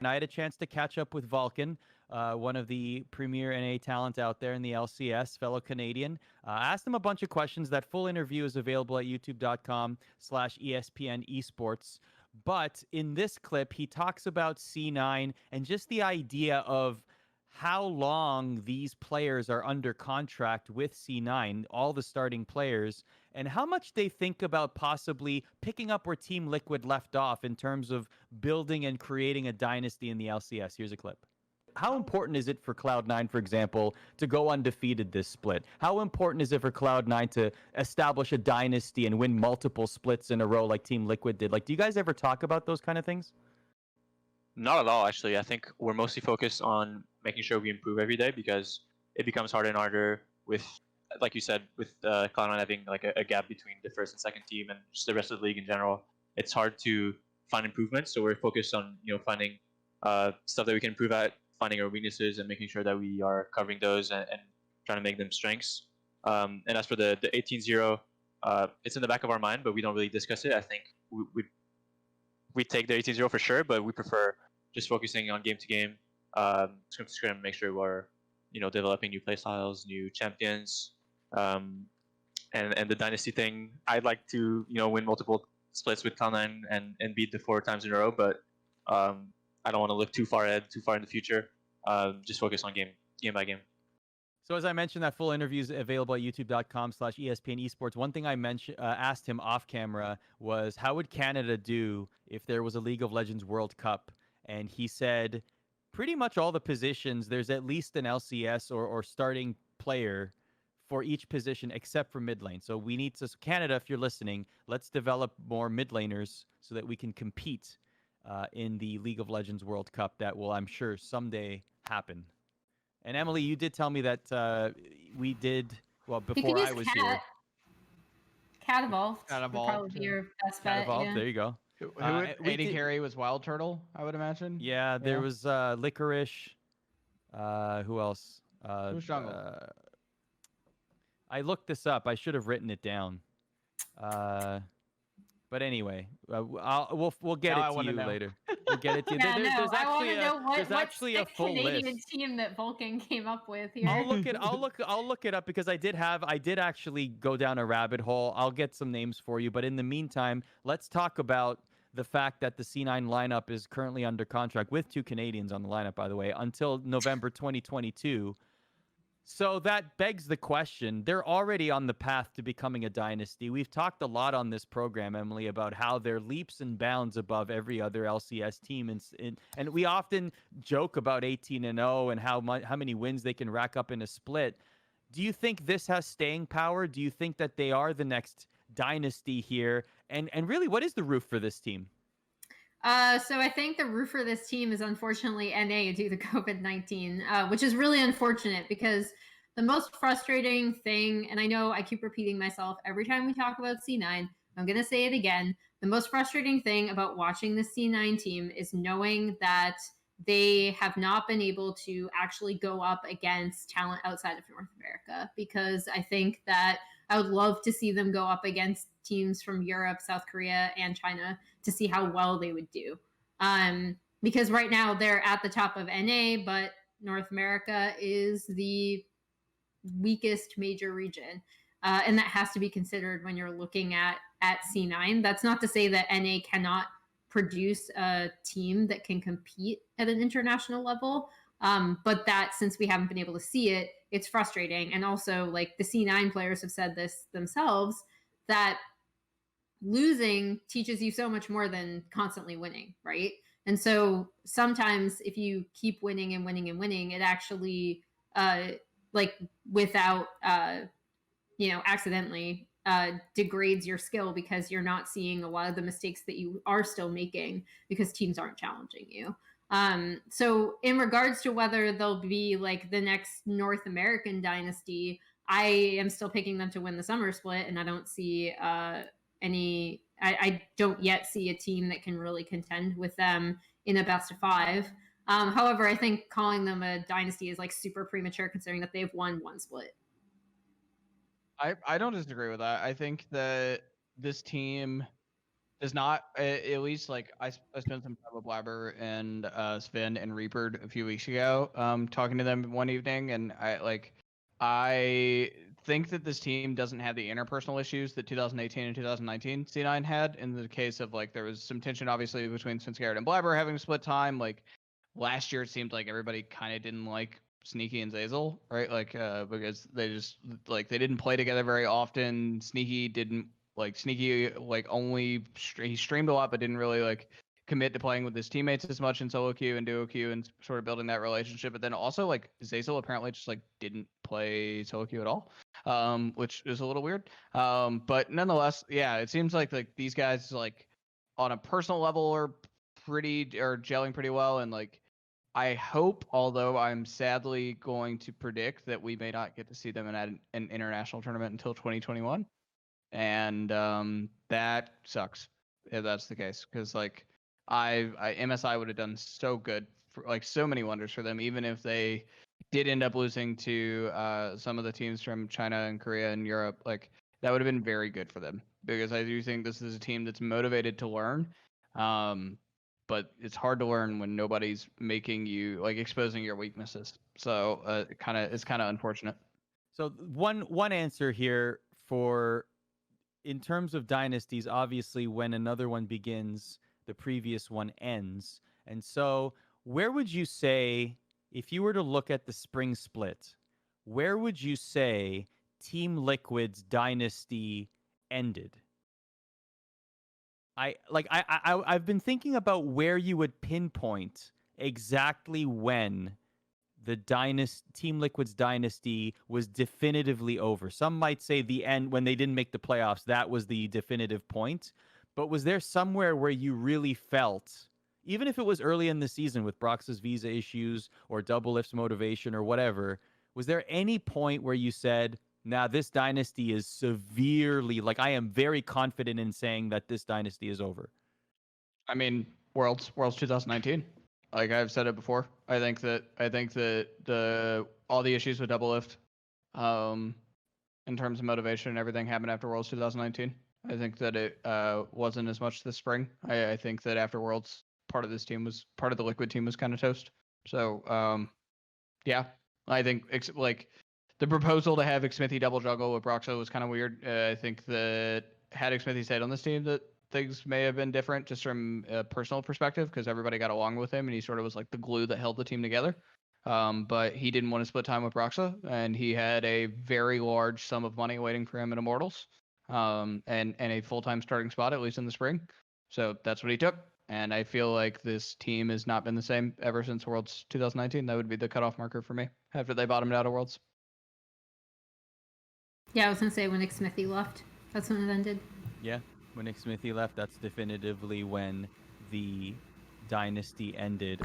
I had a chance to catch up with Vulcan, one of the premier NA talent out there in the LCS, fellow Canadian. I asked him a bunch of questions. That full interview is available at youtube.com/ESPN ESPORTS. But in this clip, he talks about C9 and just the idea of how long these players are under contract with C9, all the starting players, and how much they think about possibly picking up where Team Liquid left off in terms of building and creating a dynasty in the LCS. Here's a clip. How important is it for Cloud9, for example, to go undefeated this split? How important is it for Cloud9 to establish a dynasty and win multiple splits in a row like Team Liquid did? Like, do you guys ever talk about those kind of things? Not at all, actually. I think we're mostly focused on making sure we improve every day, because it becomes harder and harder with, like you said, with Cloud9 having like a gap between the first and second team and just the rest of the league in general. It's hard to find improvements, so we're focused on finding stuff that we can improve at, finding our weaknesses and making sure that we are covering those and trying to make them strengths. And as for the 18-0, it's in the back of our mind, but we don't really discuss it. I think we take the 18-0 for sure, but we prefer just focusing on game to game, scrim to scrim, make sure we're developing new play styles, new champions, and the dynasty thing. I'd like to win multiple splits with Cloud9 and beat the 4 times in a row, but I don't want to look too far ahead, too far in the future. Just focus on game by game. So as I mentioned, that full interview is available at youtube.com/ESPN ESports. One thing I asked him off camera was, how would Canada do if there was a League of Legends World Cup? And he said, pretty much all the positions, there's at least an LCS or starting player for each position except for mid lane. So we need to, Canada, if you're listening, let's develop more mid laners so that we can compete in the League of Legends World Cup that will, I'm sure, someday happen. And Emily, you did tell me that we did, well, before I was here. Cat Evolved. Cat would Evolved. probably be your best Cat bet. Evolved, Yeah. there you go. AD carry was Wild Turtle, I would imagine. Yeah, there was Licorice. Who else? Who's jungle? I looked this up. I should have written it down. But anyway, we'll get it to you later. We'll get it to you. Yeah, There's actually a full Canadian list. team that Vulcan came up with here. I'll look it up because I did actually go down a rabbit hole. I'll get some names for you, but in the meantime, let's talk about the fact that the C9 lineup is currently under contract with 2 Canadians on the lineup, by the way, until November 2022. So that begs the question. They're already on the path to becoming a dynasty. We've talked a lot on this program, Emily, about how they're leaps and bounds above every other LCS team, and we often joke about 18-0 and how many wins they can rack up in a split. Do you think this has staying power? Do you think that they are the next dynasty here? And really, what is the roof for this team? So I think the roof for this team is unfortunately NA due to COVID-19, which is really unfortunate because the most frustrating thing, and I know I keep repeating myself every time we talk about C9, I'm going to say it again. The most frustrating thing about watching the C9 team is knowing that they have not been able to actually go up against talent outside of North America, because I think that I would love to see them go up against teams from Europe, South Korea, and China to see how well they would do. Because right now they're at the top of NA, but North America is the weakest major region. And that has to be considered when you're looking at C9. That's not to say that NA cannot produce a team that can compete at an international level. But that, since we haven't been able to see it, it's frustrating. And also, like, the C9 players have said this themselves, that losing teaches you so much more than constantly winning, right? And so sometimes if you keep winning and winning and winning, it actually, without, accidentally degrades your skill, because you're not seeing a lot of the mistakes that you are still making because teams aren't challenging you. So in regards to whether they'll be like the next North American dynasty, I am still picking them to win the summer split, and I don't see I don't yet see a team that can really contend with them in a best of 5. However, I think calling them a dynasty is like super premature, considering that they've won 1 split. I don't disagree with that. I think that this team does not, at least like I spent some time with Blabber and Sven and Reaper a few weeks ago, talking to them one evening, and I think that this team doesn't have the interpersonal issues that 2018 and 2019 C9 had. In the case of like there was some tension obviously between Svenskjaer and Blabber having split time. Like last year, it seemed like everybody kind of didn't like Sneaky and Zazel, right? Like because they just like they didn't play together very often. Sneaky only he streamed a lot but didn't really like commit to playing with his teammates as much in solo queue and duo queue and sort of building that relationship. But then also like Zazel apparently just like didn't play solo queue at all, which is a little weird. But nonetheless, yeah, it seems like these guys like on a personal level are gelling pretty well. And like I hope, although I'm sadly going to predict that we may not get to see them at an international tournament until 2021. And that sucks if that's the case, because like MSI would have done so good for like so many wonders for them, even if they did end up losing to some of the teams from China and Korea and Europe. Like that would have been very good for them, because I do think this is a team that's motivated to learn. But it's hard to learn when nobody's making you like exposing your weaknesses. So it's kind of unfortunate. So one answer here for, in terms of dynasties, obviously when another one begins, the previous one ends. And so where would you say, if you were to look at the Spring Split, where would you say Team Liquid's dynasty ended? I've been thinking about where you would pinpoint exactly when the Team Liquid's dynasty was definitively over. Some might say the end, when they didn't make the playoffs, that was the definitive point. But was there somewhere where you really felt, even if it was early in the season with Brox's visa issues or Doublelift's motivation or whatever, was there any point where you said, nah, this dynasty is severely, like I am very confident in saying that this dynasty is over? I mean, Worlds 2019. Like I've said it before, I think that all the issues with Doublelift, in terms of motivation and everything, happened after Worlds 2019. I think that it wasn't as much this spring. I think that after Worlds, part of the Liquid team was kind of toast. So yeah, I think like the proposal to have Xmithy double juggle with Broxo was kind of weird. I think that had Xmithy stayed on this team, that things may have been different just from a personal perspective, because everybody got along with him and he sort of was like the glue that held the team together. But he didn't want to split time with Broxa, and he had a very large sum of money waiting for him in Immortals, and a full-time starting spot, at least in the spring. So that's what he took. And I feel like this team has not been the same ever since Worlds 2019. That would be the cutoff marker for me after they bottomed out of Worlds. Yeah, I was going to say when Xmithy left, that's when it ended. Yeah, when Xmithy left, that's definitively when the dynasty ended.